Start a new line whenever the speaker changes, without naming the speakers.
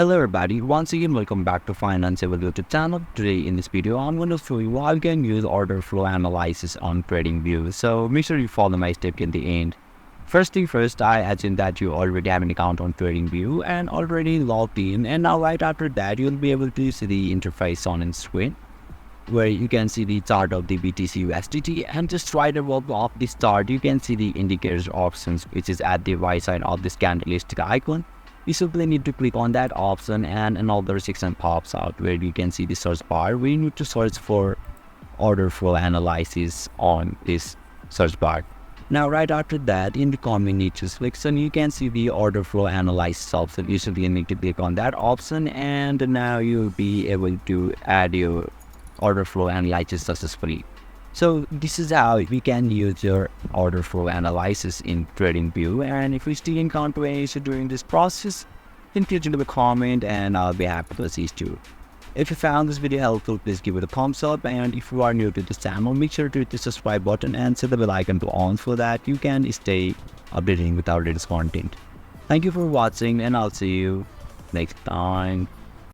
Hello everybody, once again welcome back to Financeable YouTube channel. Today in this video I'm going to show you how you can use order flow analysis on TradingView. So make sure you follow my step in the end. First thing first, I assume that you already have an account on TradingView and already logged in, and now right after that you'll be able to see the interface on the screen where you can see the chart of the BTC USDT, and just right above of this chart you can see the indicators options, which is at the right side of this candlestick icon. You simply need to click on that option and another section pops out where you can see the search bar. We need to search for order flow analysis on this search bar. Now right after that, in the combination section you can see the order flow analysis option. You simply need to click on that option, and now you'll be able to add your order flow analysis successfully. So this is how we can use your order flow analysis in TradingView. And if you still encounter any issue during this process, then please leave a comment and I'll be happy to assist you. If you found this video helpful, please give it a thumbs up, and if you are new to this channel, make sure to hit the subscribe button and set the bell icon to on so that you can stay updated with our latest content. Thank you for watching, and I'll see you next time.